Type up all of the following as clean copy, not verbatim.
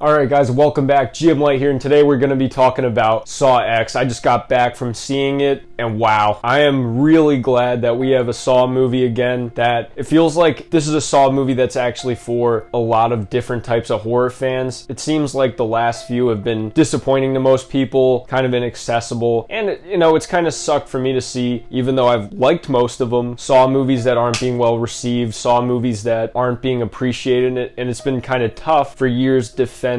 Alright guys, welcome back. GM Light here, and today we're going to be talking about Saw X. I just got back from seeing it, and wow, I am really glad that we have a Saw movie again, that it feels like this is a Saw movie that's actually for a lot of different types of horror fans. It seems like the last few have been disappointing to most people, kind of inaccessible, and it's kind of sucked for me to see, even though I've liked most of them, Saw movies that aren't being well received, Saw movies that aren't being appreciated, and it's been kind of tough for years defending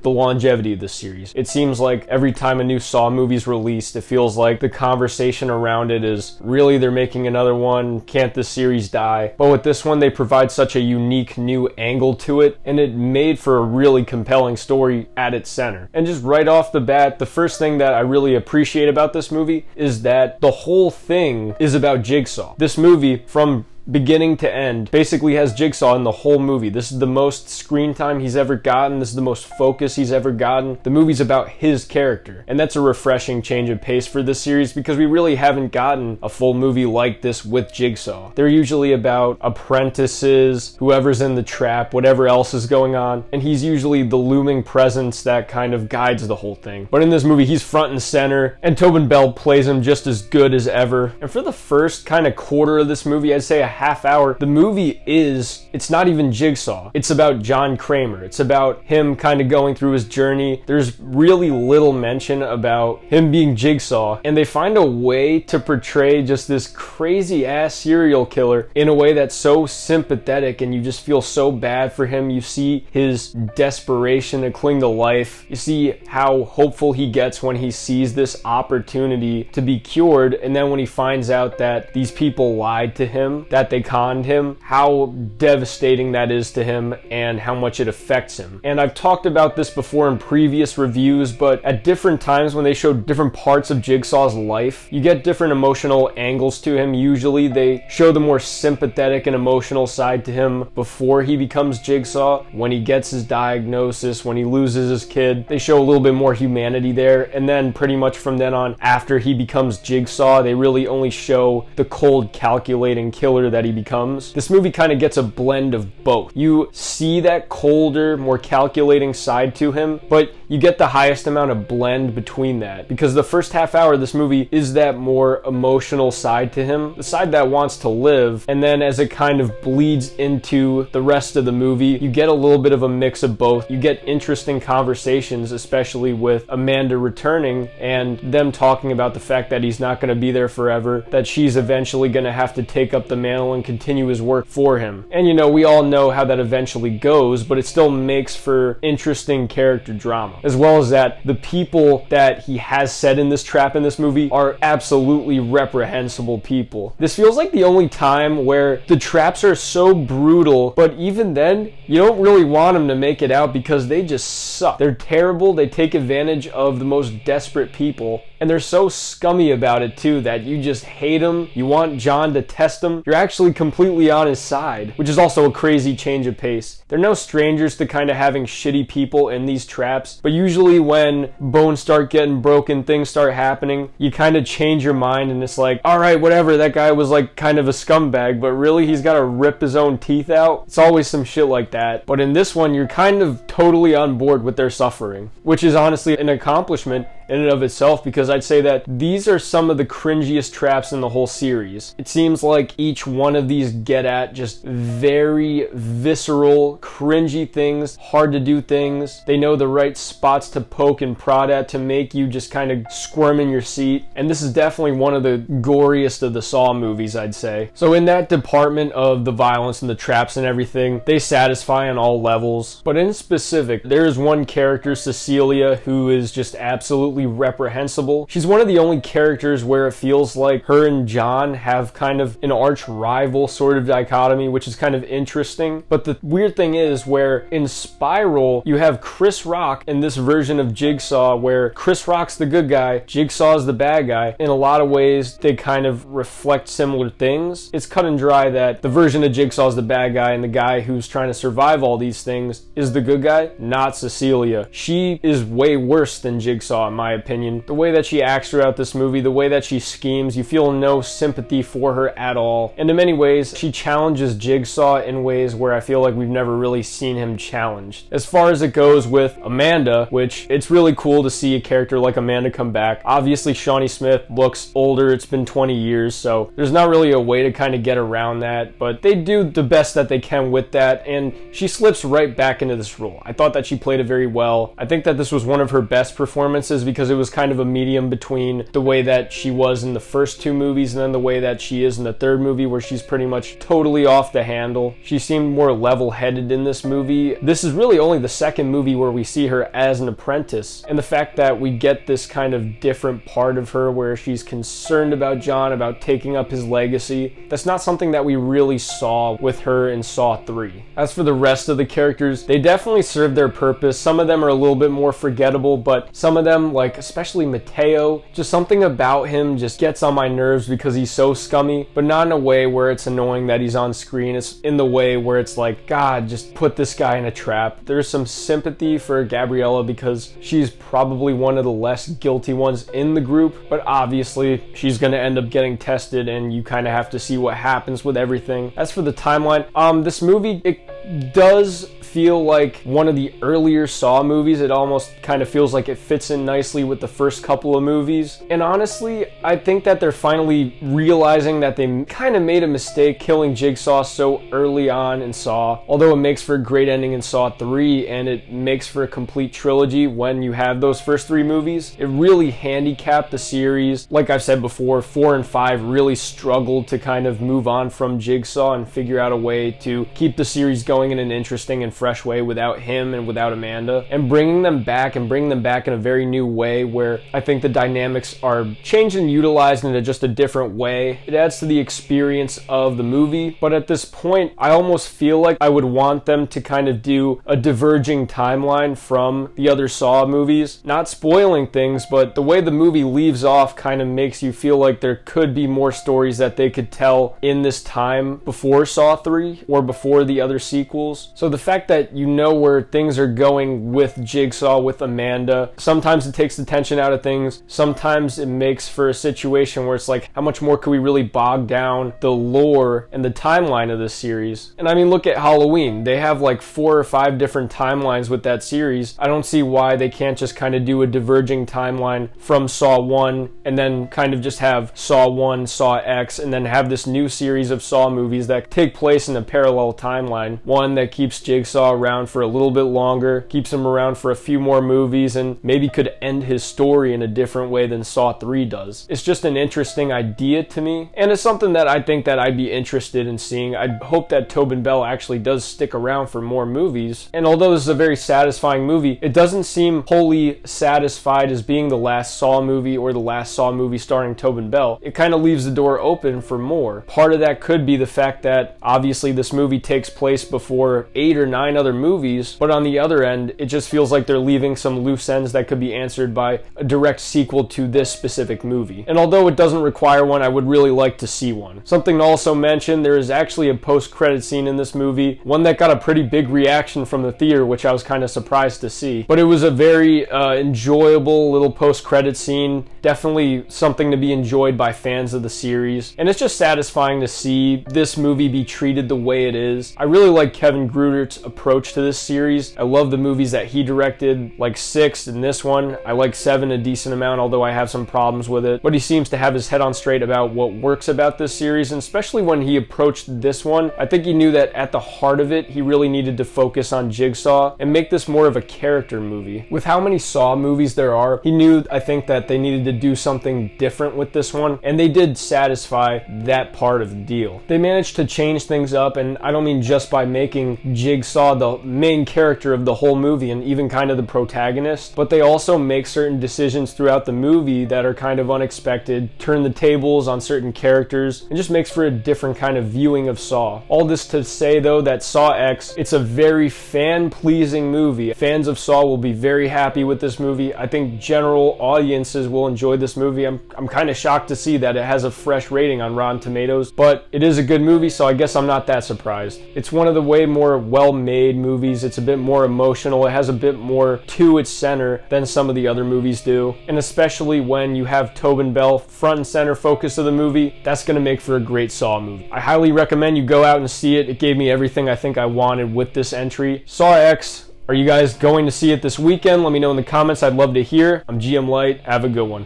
the longevity of the series. It seems like every time a new Saw movie is released, it feels like the conversation around it is, really, they're making another one? Can't this series die? But with this one, they provide such a unique new angle to it, and it made for a really compelling story at its center. And just right off the bat, the first thing that I really appreciate about this movie is that the whole thing is about Jigsaw. This movie, from beginning to end, basically has Jigsaw in the whole movie. This is the most screen time he's ever gotten. This is the most focus he's ever gotten. The movie's about his character, and that's a refreshing change of pace for this series because we really haven't gotten a full movie like this with Jigsaw. They're usually about apprentices, whoever's in the trap, whatever else is going on, and he's usually the looming presence that kind of guides the whole thing. But in this movie, he's front and center, and Tobin Bell plays him just as good as ever. And for the first kind of quarter of this movie, I'd say a half hour, the movie it's not even Jigsaw. It's about John Kramer. It's about him kind of going through his journey. There's really little mention about him being Jigsaw, and they find a way to portray just this crazy ass serial killer in a way that's so sympathetic, and you just feel so bad for him. You see his desperation to cling to life. You see how hopeful he gets when he sees this opportunity to be cured, and then when he finds out that these people lied to him, that they conned him, how devastating that is to him and how much it affects him. And I've talked about this before in previous reviews, but at different times when they show different parts of Jigsaw's life, you get different emotional angles to him. Usually they show the more sympathetic and emotional side to him before he becomes Jigsaw. When he gets his diagnosis, when he loses his kid, they show a little bit more humanity there. And then pretty much from then on, after he becomes Jigsaw, they really only show the cold, calculating killer that he becomes. This movie kind of gets a blend of both. You see that colder, more calculating side to him, but you get the highest amount of blend between that, because the first half hour of this movie is that more emotional side to him, the side that wants to live, and then as it kind of bleeds into the rest of the movie, you get a little bit of a mix of both. You get interesting conversations, especially with Amanda returning and them talking about the fact that he's not going to be there forever, that she's eventually going to have to take up the mantle and continue his work for him. And we all know how that eventually goes, but it still makes for interesting character drama. As well as that, the people that he has set in this trap in this movie are absolutely reprehensible people. This feels like the only time where the traps are so brutal, but even then, you don't really want them to make it out because they just suck. They're terrible, they take advantage of the most desperate people, and they're so scummy about it too that you just hate them. You want John to test them. You're actually completely on his side, which is also a crazy change of pace. They're no strangers to kind of having shitty people in these traps, but usually when bones start getting broken, things start happening, you kind of change your mind and it's like, alright, whatever, that guy was like kind of a scumbag, but really he's got to rip his own teeth out. It's always some shit like that. But in this one, you're kind of totally on board with their suffering, which is honestly an accomplishment in and of itself, because I'd say that these are some of the cringiest traps in the whole series. It seems like each one of these get at just very visceral, cringy things, hard to do things. They know the right spots to poke and prod at to make you just kind of squirm in your seat. And this is definitely one of the goriest of the Saw movies, I'd say. So in that department of the violence and the traps and everything, they satisfy on all levels. But in specific, there is one character, Cecilia, who is just absolutely reprehensible. She's one of the only characters where it feels like her and John have kind of an arch rival sort of dichotomy, which is kind of interesting. But the weird thing is, where in Spiral you have Chris Rock in this version of Jigsaw, where Chris Rock's the good guy, Jigsaw's the bad guy. In a lot of ways they kind of reflect similar things. It's cut and dry that the version of Jigsaw's the bad guy and the guy who's trying to survive all these things is the good guy, not Cecilia. She is way worse than Jigsaw in my my opinion. The way that she acts throughout this movie, the way that she schemes, you feel no sympathy for her at all. And in many ways, she challenges Jigsaw in ways where I feel like we've never really seen him challenged. As far as it goes with Amanda, which it's really cool to see a character like Amanda come back. Obviously, Shawnee Smith looks older. It's been 20 years, so there's not really a way to kind of get around that, but they do the best that they can with that, and she slips right back into this role. I thought that she played it very well. I think that this was one of her best performances because it was kind of a medium between the way that she was in the first two movies and then the way that she is in the third movie, where she's pretty much totally off the handle. She seemed more level-headed in this movie. This is really only the second movie where we see her as an apprentice, and the fact that we get this kind of different part of her where she's concerned about John, about taking up his legacy, that's not something that we really saw with her in Saw 3. As for the rest of the characters, they definitely serve their purpose. Some of them are a little bit more forgettable, but some of them, like especially Mateo, just something about him just gets on my nerves because he's so scummy, but not in a way where it's annoying that he's on screen. It's in the way where it's like, God, just put this guy in a trap. There's some sympathy for Gabriella because she's probably one of the less guilty ones in the group, but obviously she's going to end up getting tested, and you kind of have to see what happens with everything. As for the timeline, this movie, it does feel like one of the earlier Saw movies. It almost kind of feels like it fits in nicely with the first couple of movies. And honestly, I think that they're finally realizing that they kind of made a mistake killing Jigsaw so early on in Saw. Although it makes for a great ending in Saw 3, and it makes for a complete trilogy when you have those first three movies, it really handicapped the series. Like I've said before, 4 and 5 really struggled to kind of move on from Jigsaw and figure out a way to keep the series going in an interesting and fresh way without him and without Amanda, and bringing them back in a very new way where I think the dynamics are changed and utilized in just a different way. It adds to the experience of the movie, but at this point I almost feel like I would want them to kind of do a diverging timeline from the other Saw movies. Not spoiling things, but the way the movie leaves off kind of makes you feel like there could be more stories that they could tell in this time before Saw 3 or before the other sequels. So the fact that you know where things are going with Jigsaw, with Amanda, sometimes it takes the tension out of things. Sometimes it makes for a situation where it's like, how much more could we really bog down the lore and the timeline of this series? And I mean, look at Halloween. They have like 4 or 5 different timelines with that series. I don't see why they can't just kind of do a diverging timeline from Saw 1 and then kind of just have Saw 1, Saw X, and then have this new series of Saw movies that take place in a parallel timeline. One that keeps Jigsaw around for a little bit longer, keeps him around for a few more movies, and maybe could end his story in a different way than Saw 3 does. It's just an interesting idea to me, and it's something that I think that I'd be interested in seeing. I hope that Tobin Bell actually does stick around for more movies, and although this is a very satisfying movie, it doesn't seem wholly satisfied as being the last Saw movie or the last Saw movie starring Tobin Bell. It kind of leaves the door open for more. Part of that could be the fact that obviously this movie takes place before 8 or 9 other movies, but on the other end, it just feels like they're leaving some loose ends that could be answered by a direct sequel to this specific movie. And although it doesn't require one, I would really like to see one. Something to also mention, there is actually a post-credit scene in this movie, one that got a pretty big reaction from the theater, which I was kind of surprised to see. But it was a very enjoyable little post-credit scene, definitely something to be enjoyed by fans of the series. And it's just satisfying to see this movie be treated the way it is. I really like Kevin Gruder's approach to this series. I love the movies that he directed, like 6 and this one. I like 7 a decent amount, although I have some problems with it. But he seems to have his head on straight about what works about this series, and especially when he approached this one, I think he knew that at the heart of it, he really needed to focus on Jigsaw and make this more of a character movie. With how many Saw movies there are, he knew, I think, that they needed to do something different with this one, and they did satisfy that part of the deal. They managed to change things up, and I don't mean just by making Jigsaw the main character of the whole movie and even kind of the protagonist, but they also make certain decisions throughout the movie that are kind of unexpected, turn the tables on certain characters, and just makes for a different kind of viewing of Saw. All this to say, though, that Saw X, it's a very fan-pleasing movie. Fans of Saw will be very happy with this movie. I think general audiences will enjoy this movie. I'm kind of shocked to see that it has a fresh rating on Rotten Tomatoes, but it is a good movie, so I guess I'm not that surprised. It's one of the way more well-made movies. It's a bit more emotional. It has a bit more to its center than some of the other movies do. And especially when you have Tobin Bell front and center focus of the movie, that's going to make for a great Saw movie. I highly recommend you go out and see it. It gave me everything I think I wanted with this entry. Saw X, are you guys going to see it this weekend? Let me know in the comments. I'd love to hear. I'm GM Light. Have a good one.